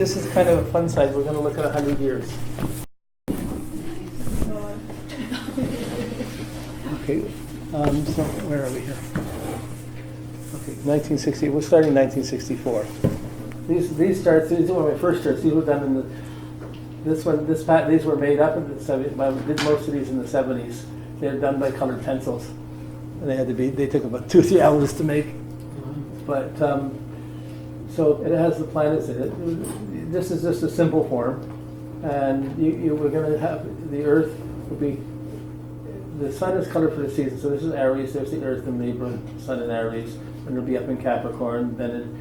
This is kind of a fun side. We're going to look at 100 years. Okay, so where are we here? Okay, 1960. We're starting 1964. These charts. These were my first charts. These were done in the. These were made up in the 70s. I did most of these in the 70s. They're done by colored pencils, and they took about 2-3 hours to make. But so it has the planets in it. This is just a simple form, and we're going to have the Earth will be. The Sun is colored for the season, so this is Aries. There's the Earth in Libra, Sun in Aries, and it'll be up in Capricorn, then in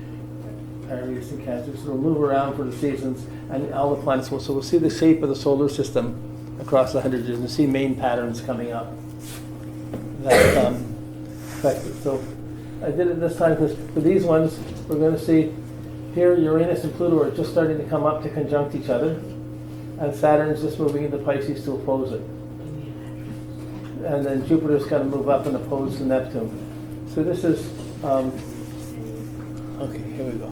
Aries and Cancer. So it'll move around for the seasons, and all the planets will. So we'll see the shape of the solar system across 100 years, and see main patterns coming up. That so I did it this time because for these ones, we're going to see here Uranus and Pluto are just starting to come up to conjunct each other, and Saturn is just moving into Pisces to oppose it. And then Jupiter's going to move up and oppose to Neptune. So this is, okay, here we go.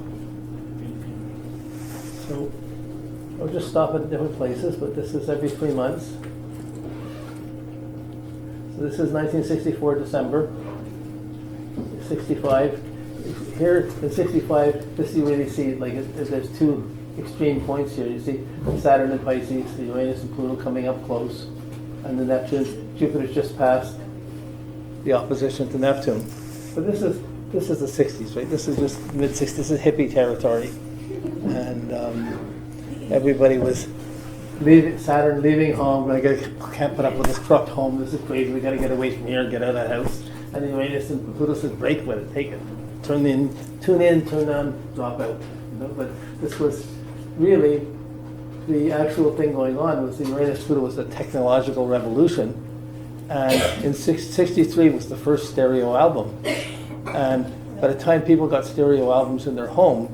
So we'll just stop at different places, but this is every 3 months. So this is 1964 December, 65. Here in 65, this you really see, like there's two extreme points here. You see Saturn and Pisces, the Uranus and Pluto coming up close, and the Neptune. Jupiter's just passed the opposition to Neptune. But this is the 60s, right? This is just mid-60s. This is hippie territory. And everybody was Saturn leaving home. I can't put up with this corrupt home. This is crazy. We got to get away from here and get out of that house. And then Uranus and Pluto says, break with it, take it. Tune in, turn on, drop out. But this was really the actual thing going on was the Uranus-Pluto was a technological revolution. And in 63 was the first stereo album. And by the time people got stereo albums in their home,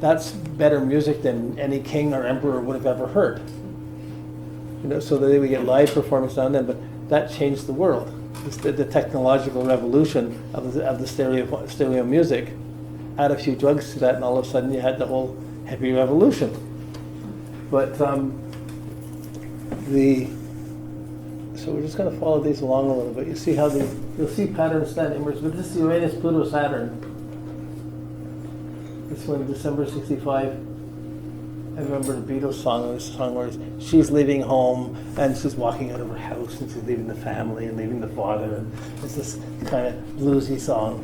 that's better music than any king or emperor would have ever heard. So that they would get live performance on them, but that changed the world. The technological revolution of the stereo music. Add a few drugs to that, and all of a sudden you had the whole hippie revolution. But so we're just going to follow these along a little bit. You see how you'll see patterns that emerge. But this is Uranus, Pluto, Saturn. This one, December 65. I remember the Beatles song where she's leaving home and she's walking out of her house and she's leaving the family and leaving the father. And it's this kind of bluesy song.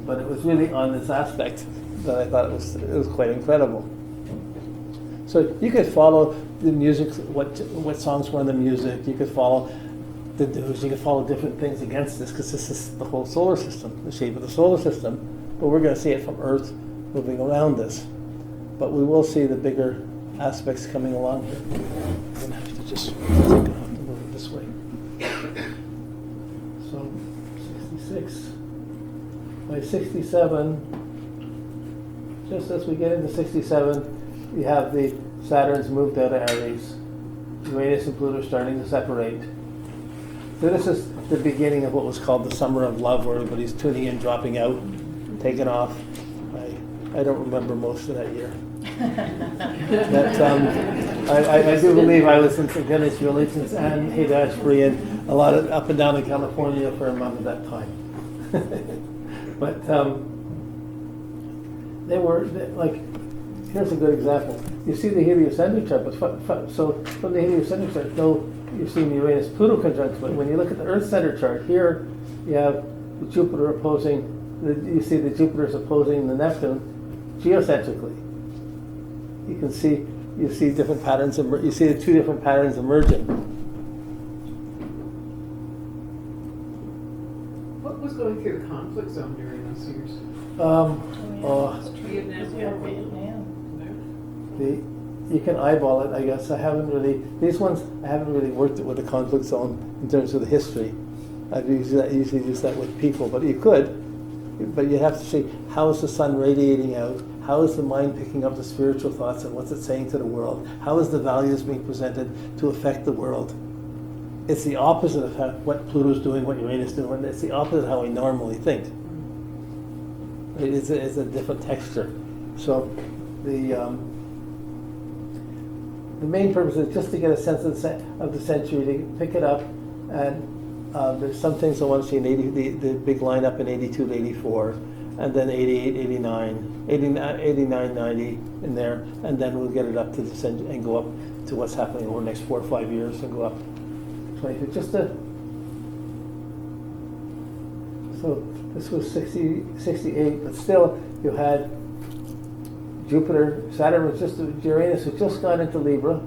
But it was really on this aspect that I thought it was quite incredible. So you could follow the music, what songs were in the music. You could follow the news. You could follow different things against this because this is the whole solar system, the shape of the solar system. But we're going to see it from Earth moving around this. But we will see the bigger aspects coming along here. I'm going to have to just move it this way. So 66. By 67, just as we get into 67, you have the Saturn's moved out of Aries. Uranus and Pluto are starting to separate. So this is the beginning of what was called the summer of love, where everybody's tuning in, dropping out, taking off. I don't remember most of that year. But I do believe I was in St. Dennis Village and Haight-Ashbury and a lot of up and down in California for a month at that time. But they were like. Here's a good example. You see the heliocentric chart, but so from the heliocentric chart, you're seeing the Uranus-Pluto conjunction. But when you look at the Earth-centered chart, here you have the Jupiter opposing. You see the Jupiter's opposing the Neptune geocentrically. You see different patterns. You see the two different patterns emerging. What was going through the conflict zone during those years? You can eyeball it, I guess. I haven't really worked it with the conflict zone in terms of the history. I've usually used that with people, but you could. But you have to see how is the sun radiating out, how is the mind picking up the spiritual thoughts and what's it saying to the world, how is the values being presented to affect the world. It's the opposite of what Pluto's doing, what Uranus is doing. It's the opposite of how we normally think. It's a different texture. So the main purpose is just to get a sense of the century, to pick it up, and there's some things I want to see in the big lineup in 82 to 84, and then 88, 89, 89, 90 in there, and then we'll get it up to the century and go up to what's happening over the next 4 or 5 years and go up 22. So this was 68, but still you had Jupiter, Saturn was just, Uranus had just gone into Libra,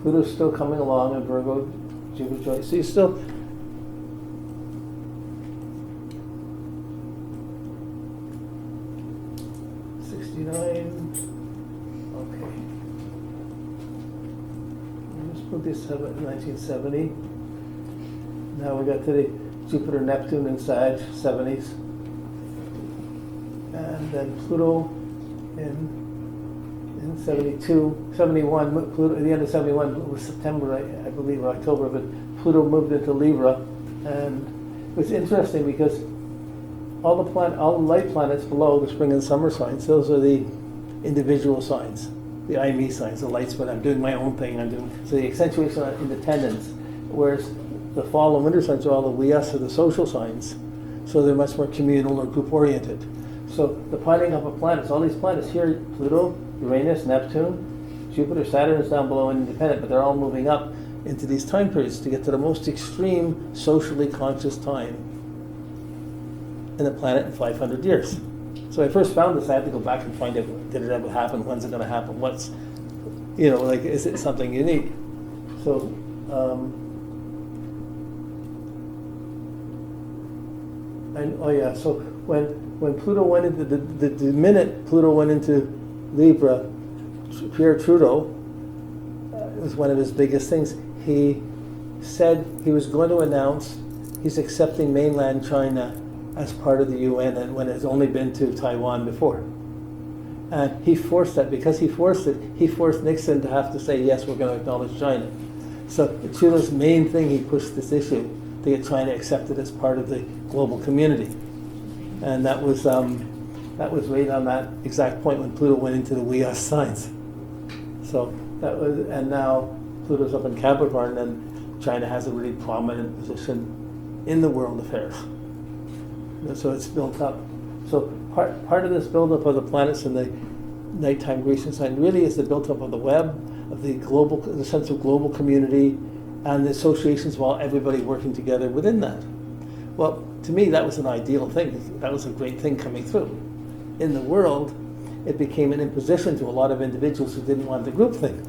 Pluto's still coming along in Virgo, Jupiter joint. So you still, okay. Let's put this up at 1970. Now we got to the Jupiter, Neptune, and Sag, 70s. And then Pluto in 72, 71, Pluto, at the end of 71, it was September, I believe, or October, but Pluto moved into Libra. And it was interesting because all the light planets below the spring and summer signs, those are the individual signs, the I, me signs, the lights, but I'm doing my own thing, so the accentuation on independence, whereas the fall and winter signs are all the we, us, or the social signs, so they're much more communal or group oriented. So the piling up of planets, all these planets here, Pluto, Uranus, Neptune, Jupiter, Saturn is down below and independent, but they're all moving up into these time periods to get to the most extreme socially conscious time in the planet in 500 years. So when I first found this, I had to go back and find out, did it ever happen? When's it going to happen? What's, is it something unique? So, so when Pluto went into, the minute Pluto went into Libra, Pierre Trudeau, it was one of his biggest things. He said he was going to announce he's accepting mainland China as part of the UN, and when it's only been to Taiwan before. And he forced that. Because he forced it, he forced Nixon to have to say, yes, we're going to acknowledge China. So Trudeau's main thing, he pushed this issue to get China accepted as part of the global community. And that was right on that exact point when Pluto went into the we, us signs. So that was, and now Pluto's up in Capricorn, and China has a really prominent position in the world affairs. So it's built up. So part of this buildup of the planets in the nighttime Grecian sign really is the built-up of the web, of the sense of global community, and the associations while everybody working together within that. Well, to me, that was an ideal thing. That was a great thing coming through. In the world, it became an imposition to a lot of individuals who didn't want the group thing.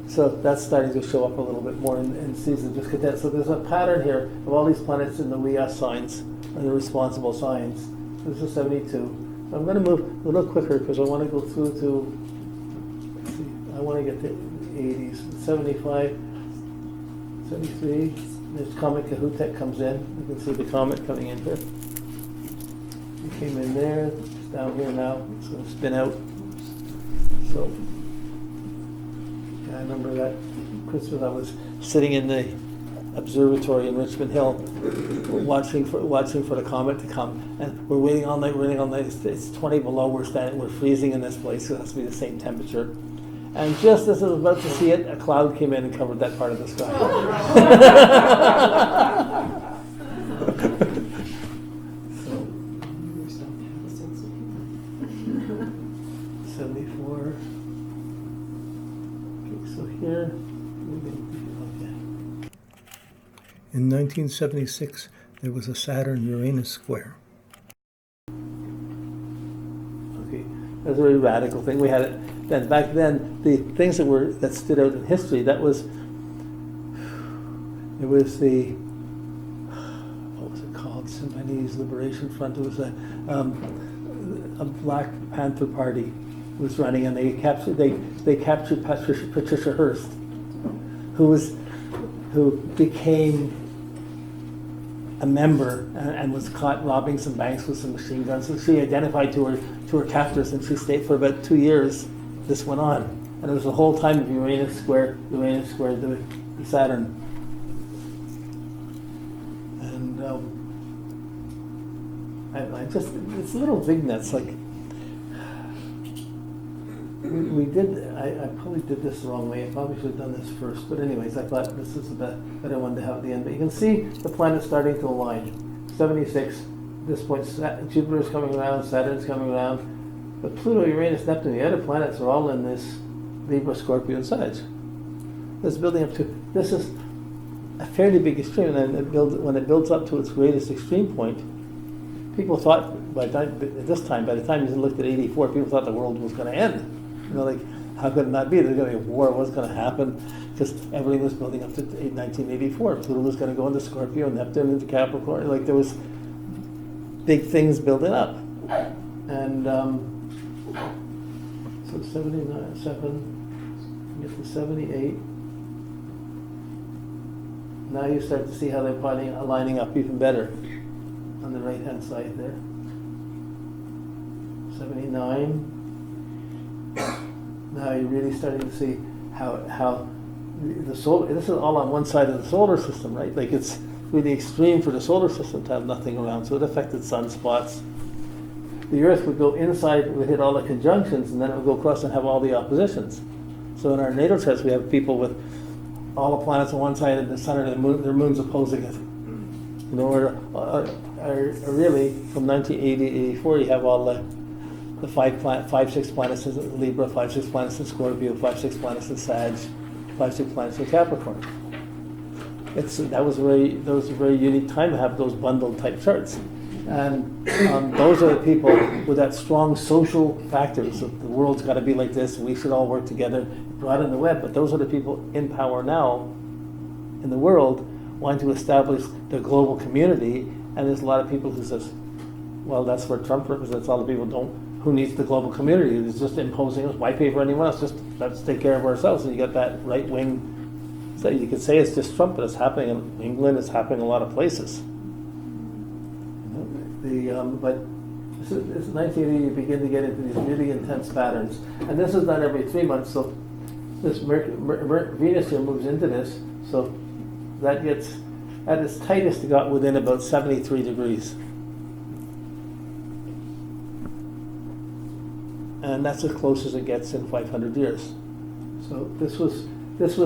So that's starting to show up a little bit more in season discontent. So there's a pattern here of all these planets in the we, us signs, and the responsible signs. This is 72. So I'm going to move a little quicker because I want to go through to, let's see, I want to get to the 80s. 75, 73. There's Comet Kahutek comes in. You can see the comet coming in here. It came in there. It's down here now. It's going to spin out. So I remember that Christmas I was sitting in the observatory in Richmond Hill watching for the comet to come, and we're waiting all night. It's 20 below, we're freezing in this place, so it has to be the same temperature. And just as I was about to see it, a cloud came in and covered that part of the sky. So, 74. So here, in 1976, there was a Saturn-Uranus square. Okay, that's a very radical thing. We had it then. Back then, the things that stood out in history, it was the, what was it called? Symbionese Liberation Front. It was a Black Panther Party was running, and they captured Patricia Hearst, who became a member and was caught robbing some banks with some machine guns. So she identified to her captors, and she stayed for about 2 years. This went on, and it was the whole time of Uranus square the Saturn, and I just, it's little vignettes like we did, I probably did this the wrong way. I probably should have done this first. But anyways, I thought this is the better one to have at the end. But you can see the planets starting to align. 76, at this point, Jupiter's coming around, Saturn's coming around. But Pluto, Uranus, Neptune, the other planets are all in this Libra, Scorpio, and Sag. This building up to, this is a fairly big extreme, and then when it builds up to its greatest extreme point, people thought by the time you looked at 84, people thought the world was going to end. You know, like, how could it not be? There's going to be a war. What's going to happen? Because everything was building up to 1984. Pluto was going to go into Scorpio, Neptune into Capricorn. Like, there was big things building up. And so 79, 7, get to 78. Now you start to see how they're aligning up even better on the right-hand side there. 79. Now you're really starting to see how the solar, this is all on one side of the solar system, right? Like, it's really extreme for the solar system to have nothing around, so it affected sunspots. The Earth would go inside, would hit all the conjunctions, and then it would go across and have all the oppositions. So in our natal charts, we have people with all the planets on one side and the sun and the moon, their moons opposing it. You know, really, from 1980 to 84, you have all the 5-6 planets in Libra, 5-6 planets in Scorpio, 5-6 planets in Sag, 5-6 planets in Capricorn. That was a very unique time to have those bundled type charts. And those are the people with that strong social factors of the world's got to be like this, we should all work together, brought in the web. But those are the people in power now in the world wanting to establish the global community. And there's a lot of people who says, well, that's where Trump represents all the people who needs the global community. It's just imposing us. Why pay for anyone else? Just let's take care of ourselves. And you get that right wing. So you could say it's just Trump, but it's happening in England. It's happening in a lot of places. But this is 1980. You begin to get into these really intense patterns, and this is done every 3 months. So this Venus here moves into this, so that gets at its tightest. It got within about 73 degrees. And that's as close as it gets in 500 years. So this was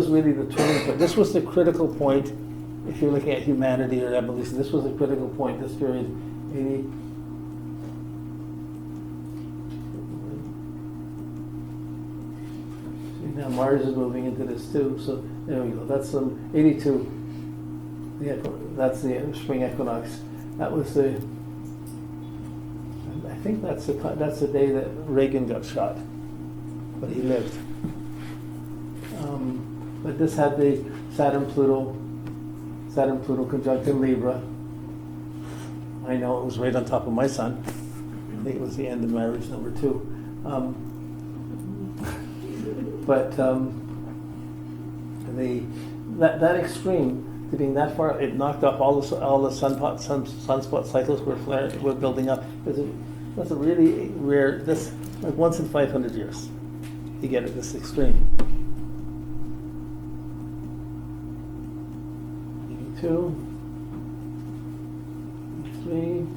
really the turning point. This was the critical point if you're looking at humanity or evolution. This was the critical point, this period, 80. See, now Mars is moving into this too, so there we go. That's 82. That's the spring equinox. That was I think that's the day that Reagan got shot, but he lived. But this had the Saturn-Pluto conjunct in Libra. I know it was right on top of my sun. I think it was the end of marriage number 2. That extreme, to being that far, it knocked off all the sunspot cycles were building up. That's a really rare, like once in 500 years, you get it this extreme. 82, 83.